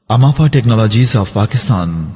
Amafa Technologies of Pakistan.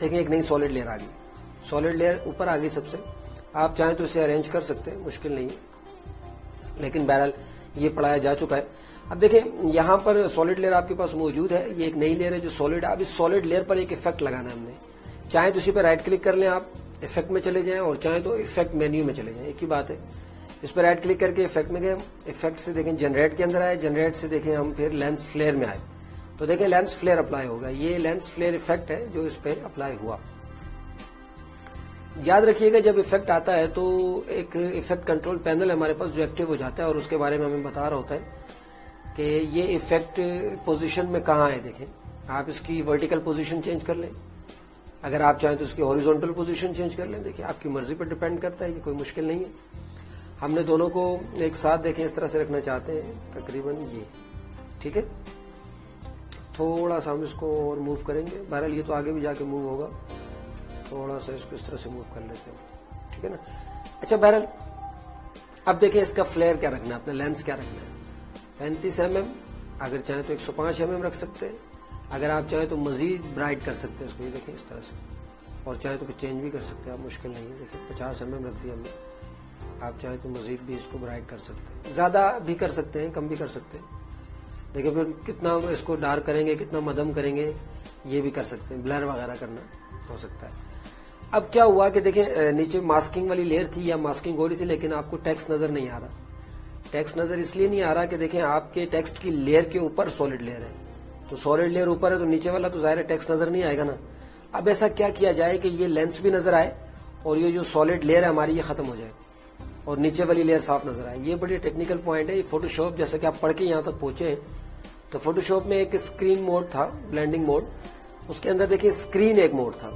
دیکھیں ایک نئی سالڈ لیئر آ گئی, سالڈ لیئر اوپر آ گئی سب سے. آپ چاہیں تو اسے ارینج کر سکتے ہیں, مشکل نہیں ہے, لیکن بہرحال یہ پڑھایا جا چکا ہے. اب دیکھیں یہاں پر سالڈ لیئر آپ کے پاس موجود ہے, یہ ایک نئی لیئر ہے جو سالڈ ہے. اب اس سالڈ لیئر پر ایک افیکٹ لگانا ہے ہم نے. چاہیں تو اسی پہ رائٹ کلک کر لیں آپ, افیکٹ میں چلے جائیں, اور چاہیں تو افیکٹ مینیو میں چلے جائیں, ایک ہی بات ہے. اس پہ رائٹ کلک کر کے افیکٹ میں گئے, افیکٹ سے دیکھیں جنریٹ کے اندر آئے, جنریٹ سے دیکھیں ہم پھر لینس فلیئر میں آئے, تو دیکھیں لینس فلیئر اپلائی ہوگا. یہ لینس فلیئر افیکٹ ہے جو اس پہ اپلائی ہوا. یاد رکھیے گا جب افیکٹ آتا ہے تو ایک افیکٹ کنٹرول پینل ہمارے پاس جو ایکٹیو ہو جاتا ہے, اور اس کے بارے میں ہمیں بتا رہا ہوتا ہے کہ یہ افیکٹ پوزیشن میں کہاں ہے. دیکھیں آپ اس کی ورٹیکل پوزیشن چینج کر لیں, اگر آپ چاہیں تو اس کی ہاریزونٹل پوزیشن چینج کر لیں. دیکھیں آپ کی مرضی پر ڈیپینڈ کرتا ہے, یہ کوئی مشکل نہیں ہے. ہم نے دونوں کو ایک ساتھ دیکھیں اس طرح سے رکھنا چاہتے ہیں, تقریباً یہ ٹھیک ہے. تھوڑا سا ہم اس کو اور موو کریں گے, بہرحال یہ تو آگے بھی جا کے موو ہوگا, تھوڑا سا اس کو اس طرح سے موو کر لیتے ہیں, ٹھیک ہے نا. اچھا بہرحال اب دیکھیں اس کا فلیئر کیا رکھنا ہے, اپنا لینس کیا رکھنا ہے. 35 mm, اگر چاہیں تو 105 mm رکھ سکتے ہیں, اگر آپ چاہیں تو مزید برائٹ کر سکتے ہیں اس کو, یہ دیکھیں اس طرح سے, اور چاہیں تو پھر چینج بھی کر سکتے ہیں آپ, مشکل نہیں ہے. دیکھیں 50 mm رکھ دیا ہم نے, آپ چاہیں تو مزید بھی اس کو برائٹ کر سکتے ہیں, زیادہ بھی کر سکتے ہیں, کم بھی کر سکتے ہیں. دیکھیں پھر کتنا اس کو ڈارک کریں گے, کتنا مدھم کریں گے, یہ بھی کر سکتے ہیں, بلر وغیرہ کرنا ہو سکتا ہے. اب کیا ہوا کہ دیکھیں نیچے ماسکنگ والی لیئر تھی یا ماسکنگ ہو رہی تھی, لیکن آپ کو ٹیکسٹ نظر نہیں آ رہا. ٹیکسٹ نظر اس لیے نہیں آ رہا کہ دیکھیں آپ کے ٹیکسٹ کی لیئر کے اوپر سالڈ لیئر ہے, تو سالڈ لیئر اوپر ہے تو نیچے والا تو ظاہر ہے ٹیکسٹ نظر نہیں آئے گا نا. اب ایسا کیا کیا جائے کہ یہ لینس بھی نظر آئے اور یہ جو سالڈ لیئر ہے ہماری یہ ختم ہو جائے اور نیچے والی لیئر صاف نظر آئے. یہ بڑی ٹیکنیکل پوائنٹ ہے. یہ فوٹو شاپ جیسا کہ آپ پڑھ کے یہاں تک پہنچے ہیں, تو فوٹو شاپ میں ایک اسکرین موڈ تھا, بلینڈنگ موڈ, اس کے اندر دیکھیں اسکرین ایک موڈ تھا.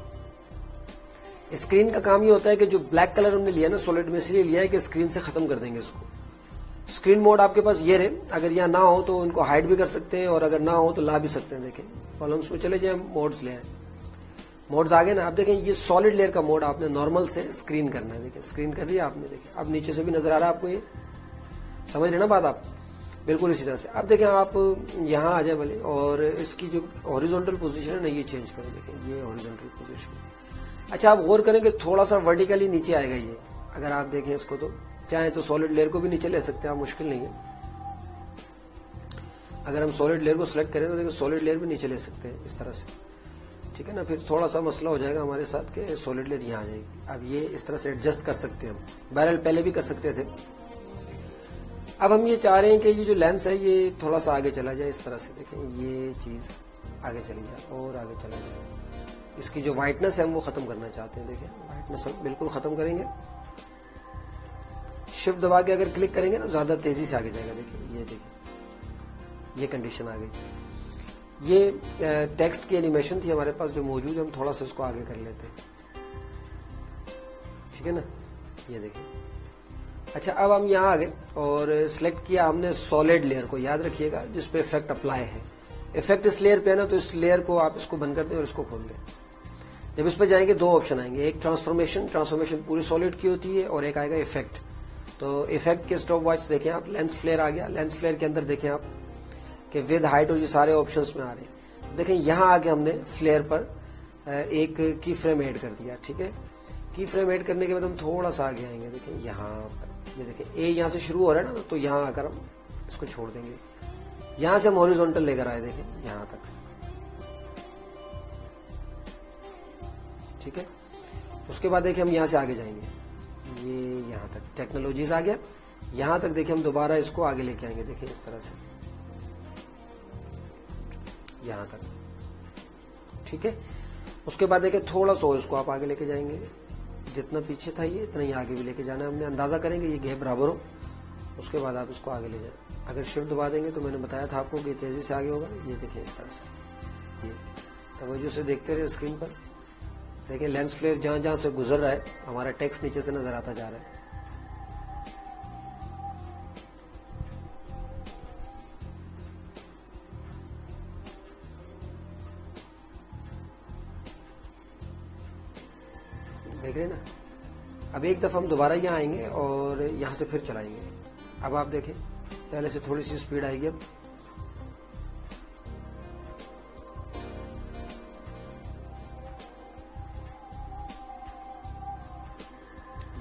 اسکرین کا کام یہ ہوتا ہے کہ جو بلیک کلر ہم نے لیا نا سالڈ میں, اس لیے لیا ہے کہ اسکرین سے ختم کر دیں گے اس کو. اسکرین موڈ آپ کے پاس یہ رہے, اگر یہاں نہ ہو تو ان کو ہائڈ بھی کر سکتے ہیں, اور اگر نہ ہو تو لا بھی سکتے ہیں. دیکھیں کالمس میں چلے جائیں, موڈز لے آئیں, موڈز آگے نا. آپ دیکھیں یہ سالڈ لیئر کا موڈ آپ نے نارمل سے اسکرین کرنا ہے. دیکھیں اسکرین کر دیا آپ نے, دیکھیں اب نیچے سے بھی نظر آ رہا ہے آپ کو, یہ سمجھ رہے نا بات آپ, بالکل اسی طرح سے. اب دیکھیں آپ یہاں آ جائیں بھلے, اور اس کی جو ہاریزونٹل پوزیشن ہے نا یہ چینج کریں. دیکھیں یہ ہاریزونٹل پوزیشن. اچھا آپ غور کریں کہ تھوڑا سا ورٹیکلی نیچے آئے گا یہ, اگر آپ دیکھیں اس کو تو چاہیں تو سالڈ لیئر کو بھی نیچے لے سکتے ہیں آپ, مشکل نہیں ہے. اگر ہم سالڈ لیئر کو سلیکٹ کریں تو دیکھیں سالڈ لیئر بھی نیچے لے سکتے ہیں اس طرح سے, ٹھیک ہے نا. پھر تھوڑا سا مسئلہ ہو جائے گا ہمارے ساتھ کہ سالڈ لیئر یہاں آ جائے گی. اب یہ اس طرح سے ایڈجسٹ کر سکتے ہیں ہم, بہرحال پہلے بھی کر سکتے تھے. اب ہم یہ چاہ رہے ہیں کہ یہ جو لینس ہے یہ تھوڑا سا آگے چلا جائے اس طرح سے. دیکھیں یہ چیز آگے چلی جائے اور آگے چلا جائے. اس کی جو وائٹنس ہے ہم وہ ختم کرنا چاہتے ہیں. دیکھیں وائٹنس ہم بالکل ختم کریں گے. شفٹ دبا کے اگر کلک کریں گے نا زیادہ تیزی سے آگے جائے گا. دیکھیں یہ دیکھیں یہ کنڈیشن آ گئی. یہ ٹیکسٹ کی اینیمیشن تھی ہمارے پاس جو موجود ہے, ہم تھوڑا سا اس کو آگے کر لیتے ہیں, ٹھیک ہے نا. یہ دیکھیں. اچھا اب ہم یہاں آگے اور سلیکٹ کیا ہم نے سالڈ لیئر کو, یاد رکھیے گا جس پہ افیکٹ اپلائی ہے. افیکٹ اس لیئر پہ ہے نا, تو اس لیئر کو آپ اس کو بند کر دیں اور اس کو کھول دیں. جب اس پہ جائیں گے دو آپشن آئیں گے, ایک ٹرانسفارمیشن پوری سالڈ کی ہوتی ہے, اور ایک آئے گا افیکٹ. تو افیکٹ کے اسٹاپ واچ دیکھیں آپ, لینس فلیئر آ گیا. لینس فلیئر کے اندر دیکھیں آپ کہ ود ہائٹ اور یہ سارے آپشنس میں آ رہے ہیں. دیکھیں یہاں آگے ہم نے فلیئر پر ایک کی فریم ایڈ کر دیا, ٹھیک ہے. کی فریم ایڈ کرنے کے بعد ہم تھوڑا سا آگے آئیں گے. دیکھیں یہاں پر یہ دیکھیں اے یہاں سے شروع ہو رہا ہے نا, تو یہاں آ کر ہم اس کو چھوڑ دیں گے. یہاں سے ہم ہاریزونٹل لے کر آئے, دیکھیں یہاں تک, ٹھیک ہے. اس کے بعد دیکھیں ہم یہاں سے آگے جائیں گے, یہ یہاں تک ٹیکنالوجیز آ گیا. یہاں تک دیکھیں ہم دوبارہ اس کو آگے لے کے آئیں گے. دیکھیں اس طرح سے یہاں تک, ٹھیک ہے. اس کے بعد دیکھیں تھوڑا سا اس کو آپ آگے لے کے جائیں گے, جتنا پیچھے تھا یہ اتنا ہی آگے بھی لے کے جانا ہے ہم نے. اندازہ کریں گے یہ گیپ برابر ہو, اس کے بعد آپ اس کو آگے لے جائیں. اگر شفٹ دبا دیں گے تو میں نے بتایا تھا آپ کو کہ تیزی سے آگے ہوگا. یہ دیکھیں اس طرح سے, یہ توجہ سے دیکھتے رہے اسکرین پر. دیکھیں لینس فلیئر جہاں جہاں سے گزر رہا ہے ہمارا ٹیکسٹ نیچے سے نظر آتا جا رہا ہے. دیکھ رہے نا. اب ایک دفعہ ہم دوبارہ یہاں آئیں گے اور یہاں سے پھر چلائیں گے. اب آپ دیکھیں پہلے سے تھوڑی سی سپیڈ آئے گی. اب